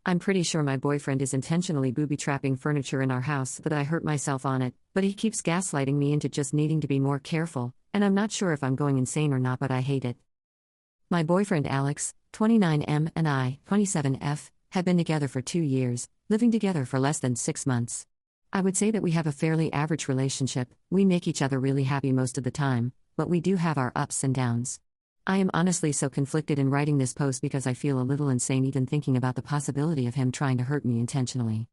I'm pretty sure my boyfriend is intentionally booby-trapping furniture in our house so that I hurt myself on it, but he keeps gaslighting me into just needing to be more careful, and I'm not sure if I'm going insane or not, but I hate it. My boyfriend Alex, 29M, and I, 27F, have been together for 2 years, living together for less than 6 months. I would say that we have a fairly average relationship. We make each other really happy most of the time, but we do have our ups and downs. I am honestly so conflicted in writing this post because I feel a little insane even thinking about the possibility of him trying to hurt me intentionally.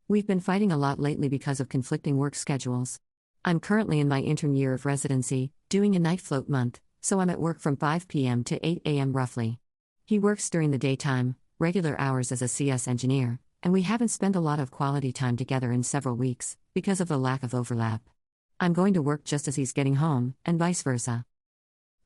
We've been fighting a lot lately because of conflicting work schedules. I'm currently in my intern year of residency, doing a night float month, so I'm at work from 5 p.m. to 8 a.m. roughly. He works during the daytime, regular hours as a CS engineer, and we haven't spent a lot of quality time together in several weeks, because of the lack of overlap. I'm going to work just as he's getting home, and vice versa.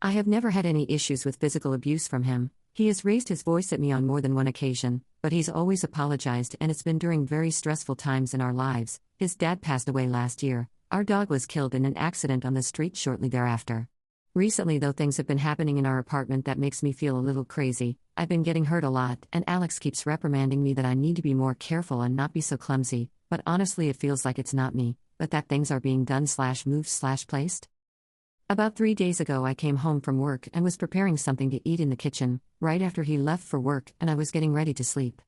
I have never had any issues with physical abuse from him. He has raised his voice at me on more than one occasion, but he's always apologized, and it's been during very stressful times in our lives. His dad passed away last year. Our dog was killed in an accident on the street shortly thereafter. Recently, though, things have been happening in our apartment that makes me feel a little crazy. I've been getting hurt a lot, and Alex keeps reprimanding me that I need to be more careful and not be so clumsy, but honestly it feels like it's not me, but that things are being done/moved/placed. About 3 days ago I came home from work and was preparing something to eat in the kitchen, right after he left for work, and I was getting ready to sleep.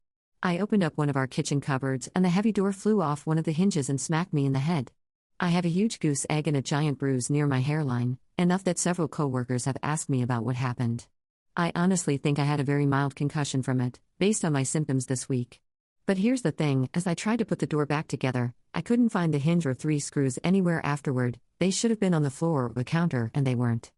I opened up one of our kitchen cupboards and the heavy door flew off one of the hinges and smacked me in the head. I have a huge goose egg and a giant bruise near my hairline, enough that several coworkers have asked me about what happened. I honestly think I had a very mild concussion from it, based on my symptoms this week. But here's the thing, as I tried to put the door back together, I couldn't find the hinge or 3 screws anywhere afterward. They should have been on the floor or the counter, and they weren't.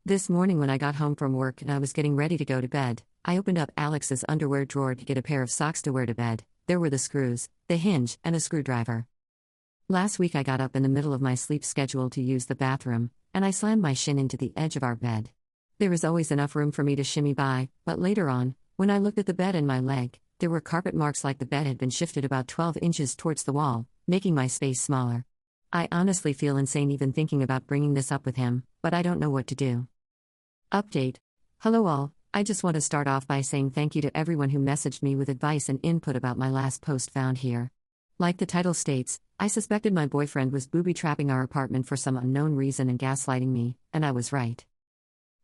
This morning when I got home from work and I was getting ready to go to bed, I opened up Alex's underwear drawer to get a pair of socks to wear to bed. There were the screws, the hinge, and a screwdriver. Last week I got up in the middle of my sleep schedule to use the bathroom, and I slammed my shin into the edge of our bed. There is always enough room for me to shimmy by, but later on, when I looked at the bed and my leg, there were carpet marks like the bed had been shifted about 12 inches towards the wall, making my space smaller. I honestly feel insane even thinking about bringing this up with him, but I don't know what to do. Update. Hello all, I just want to start off by saying thank you to everyone who messaged me with advice and input about my last post found here. Like the title states, I suspected my boyfriend was booby-trapping our apartment for some unknown reason and gaslighting me, and I was right.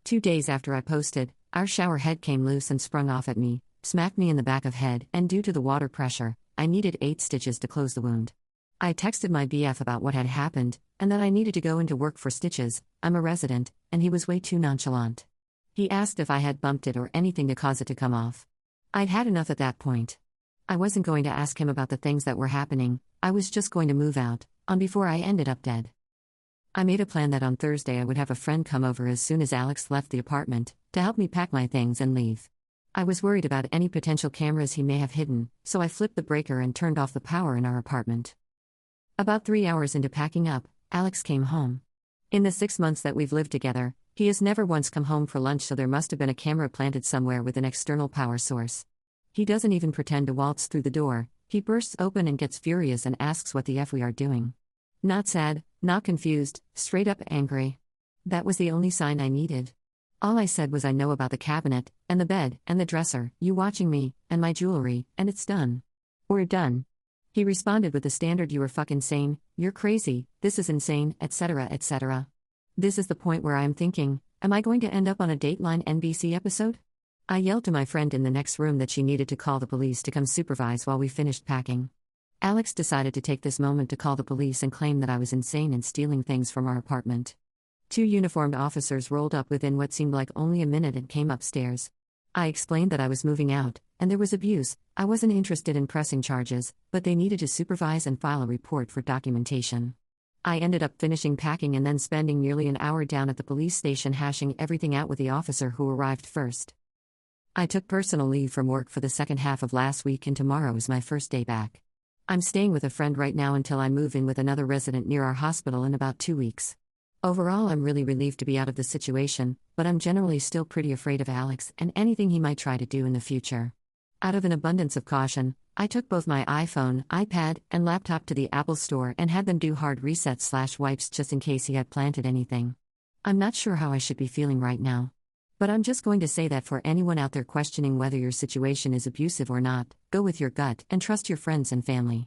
2 days after I posted, our shower head came loose and sprung off at me, smacked me in the back of head, and due to the water pressure, I needed 8 stitches to close the wound. I texted my BF about what had happened, and that I needed to go into work for stitches. I'm a resident, and he was way too nonchalant. He asked if I had bumped it or anything to cause it to come off. I'd had enough at that point. I wasn't going to ask him about the things that were happening, I was just going to move out, on before I ended up dead. I made a plan that on Thursday I would have a friend come over as soon as Alex left the apartment, to help me pack my things and leave. I was worried about any potential cameras he may have hidden, so I flipped the breaker and turned off the power in our apartment. About 3 hours into packing up, Alex came home. In the 6 months that we've lived together, he has never once come home for lunch, so there must have been a camera planted somewhere with an external power source. He doesn't even pretend to waltz through the door, he bursts open and gets furious and asks what the F we are doing. Not sad, not confused, straight up angry. That was the only sign I needed. All I said was I know about the cabinet, and the bed, and the dresser, you watching me, and my jewelry, and it's done. We're done. He responded with the standard "you are fucking sane, you're crazy, this is insane, etc. etc. This is the point where I am thinking, am I going to end up on a Dateline NBC episode? I yelled to my friend in the next room that she needed to call the police to come supervise while we finished packing. Alex decided to take this moment to call the police and claim that I was insane and stealing things from our apartment. 2 uniformed officers rolled up within what seemed like only a minute and came upstairs. I explained that I was moving out, and there was abuse. I wasn't interested in pressing charges, but they needed to supervise and file a report for documentation. I ended up finishing packing and then spending nearly an hour down at the police station hashing everything out with the officer who arrived first. I took personal leave from work for the second half of last week, and tomorrow is my first day back. I'm staying with a friend right now until I move in with another resident near our hospital in about 2 weeks. Overall, I'm really relieved to be out of the situation, but I'm generally still pretty afraid of Alex and anything he might try to do in the future. Out of an abundance of caution, I took both my iPhone, iPad, and laptop to the Apple Store and had them do hard resets/wipes just in case he had planted anything. I'm not sure how I should be feeling right now. But I'm just going to say that for anyone out there questioning whether your situation is abusive or not, go with your gut and trust your friends and family.